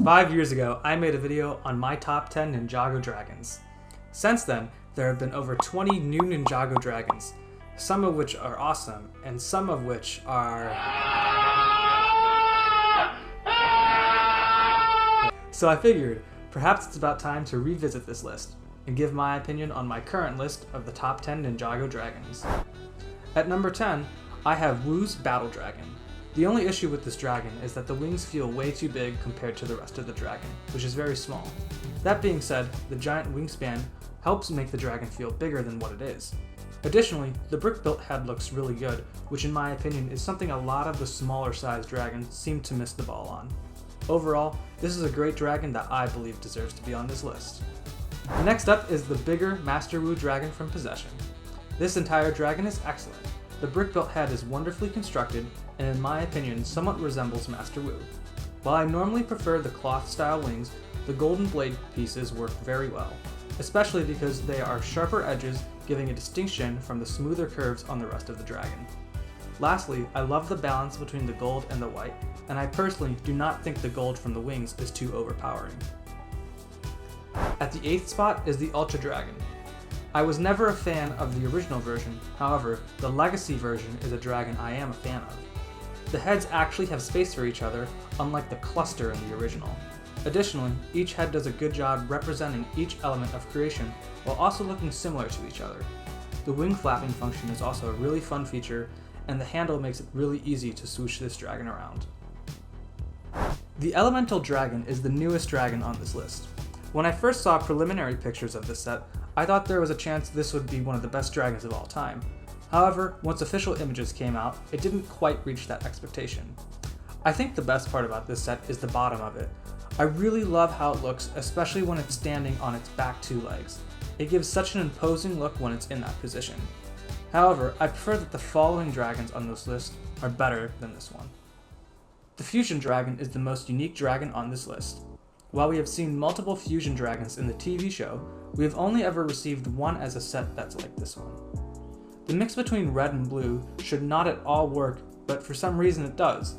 5 years ago, I made a video on my top 10 Ninjago dragons. Since then, there have been over 20 new Ninjago dragons, some of which are awesome, and some of which are... So I figured, perhaps it's about time to revisit this list, and give my opinion on my current list of the top 10 Ninjago dragons. At number 10, I have Wu's Battle Dragon. The only issue with this dragon is that the wings feel way too big compared to the rest of the dragon, which is very small. That being said, the giant wingspan helps make the dragon feel bigger than what it is. Additionally, the brick-built head looks really good, which in my opinion is something a lot of the smaller sized dragons seem to miss the ball on. Overall, this is a great dragon that I believe deserves to be on this list. Next up is the bigger Master Wu dragon from Possession. This entire dragon is excellent. The brick-built head is wonderfully constructed and in my opinion somewhat resembles Master Wu. While I normally prefer the cloth-style wings, the golden blade pieces work very well, especially because they are sharper edges giving a distinction from the smoother curves on the rest of the dragon. Lastly, I love the balance between the gold and the white, and I personally do not think the gold from the wings is too overpowering. At the 8th spot is the Ultra Dragon. I was never a fan of the original version, however, the Legacy version is a dragon I am a fan of. The heads actually have space for each other, unlike the cluster in the original. Additionally, each head does a good job representing each element of creation while also looking similar to each other. The wing flapping function is also a really fun feature, and the handle makes it really easy to swoosh this dragon around. The Elemental Dragon is the newest dragon on this list. When I first saw preliminary pictures of this set, I thought there was a chance this would be one of the best dragons of all time. However, once official images came out, it didn't quite reach that expectation. I think the best part about this set is the bottom of it. I really love how it looks, especially when it's standing on its back 2 legs. It gives such an imposing look when it's in that position. However, I prefer that the following dragons on this list are better than this one. The Fusion Dragon is the most unique dragon on this list. While we have seen multiple fusion dragons in the TV show, we have only ever received one as a set that's like this one. The mix between red and blue should not at all work, but for some reason it does.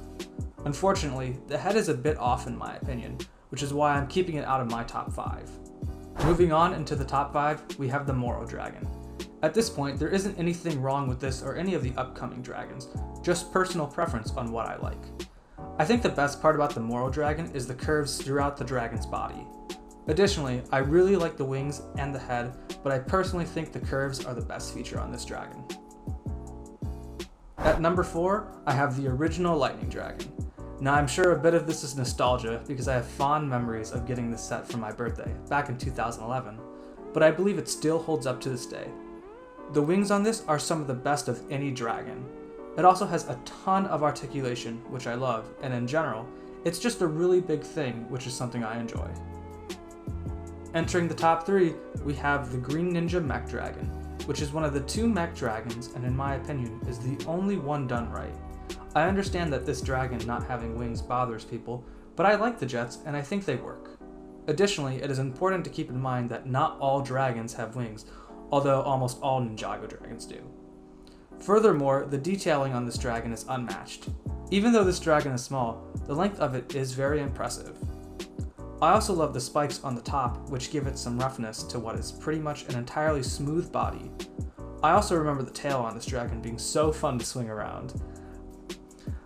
Unfortunately, the head is a bit off in my opinion, which is why I'm keeping it out of my top 5. Moving on into the top 5, we have the Morro Dragon. At this point, there isn't anything wrong with this or any of the upcoming dragons, just personal preference on what I like. I think the best part about the Morro Dragon is the curves throughout the dragon's body. Additionally, I really like the wings and the head, but I personally think the curves are the best feature on this dragon. At number 4, I have the original Lightning Dragon. Now I'm sure a bit of this is nostalgia because I have fond memories of getting this set for my birthday, back in 2011, but I believe it still holds up to this day. The wings on this are some of the best of any dragon. It also has a ton of articulation, which I love, and in general, it's just a really big thing, which is something I enjoy. Entering the top 3, we have the Green Ninja Mech Dragon, which is one of the 2 mech dragons and in my opinion is the only one done right. I understand that this dragon not having wings bothers people, but I like the jets and I think they work. Additionally, it is important to keep in mind that not all dragons have wings, although almost all Ninjago dragons do. Furthermore, the detailing on this dragon is unmatched. Even though this dragon is small, the length of it is very impressive. I also love the spikes on the top, which give it some roughness to what is pretty much an entirely smooth body. I also remember the tail on this dragon being so fun to swing around.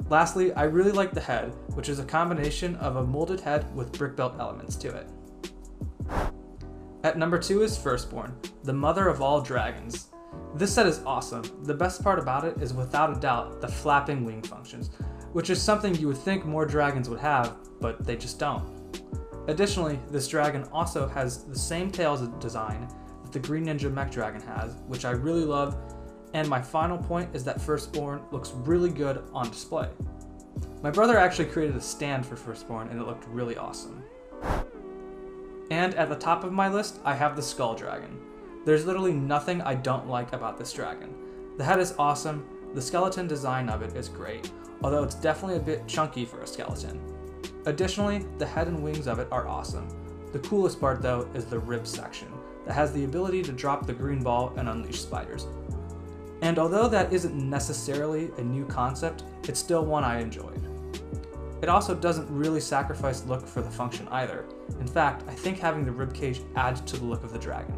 Lastly, I really like the head, which is a combination of a molded head with brick-built elements to it. At number 2 is Firstbourne, the mother of all dragons. This set is awesome. The best part about it is without a doubt the flapping wing functions, which is something you would think more dragons would have, but they just don't. Additionally, this dragon also has the same tails design that the Green Ninja Mech Dragon has, which I really love, and my final point is that Firstbourne looks really good on display. My brother actually created a stand for Firstbourne and it looked really awesome. And at the top of my list, I have the Skull Dragon. There's literally nothing I don't like about this dragon. The head is awesome, the skeleton design of it is great, although it's definitely a bit chunky for a skeleton. Additionally, the head and wings of it are awesome. The coolest part though is the ribs section that has the ability to drop the green ball and unleash spiders. And although that isn't necessarily a new concept, it's still one I enjoyed. It also doesn't really sacrifice look for the function either. In fact, I think having the ribcage adds to the look of the dragon.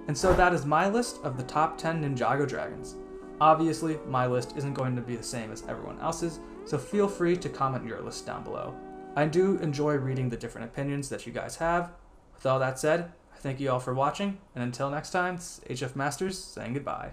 And so that is my list of the top 10 Ninjago dragons. Obviously, my list isn't going to be the same as everyone else's, so feel free to comment your list down below. I do enjoy reading the different opinions that you guys have. With all that said, I thank you all for watching, and until next time, this is Hfmasters saying goodbye.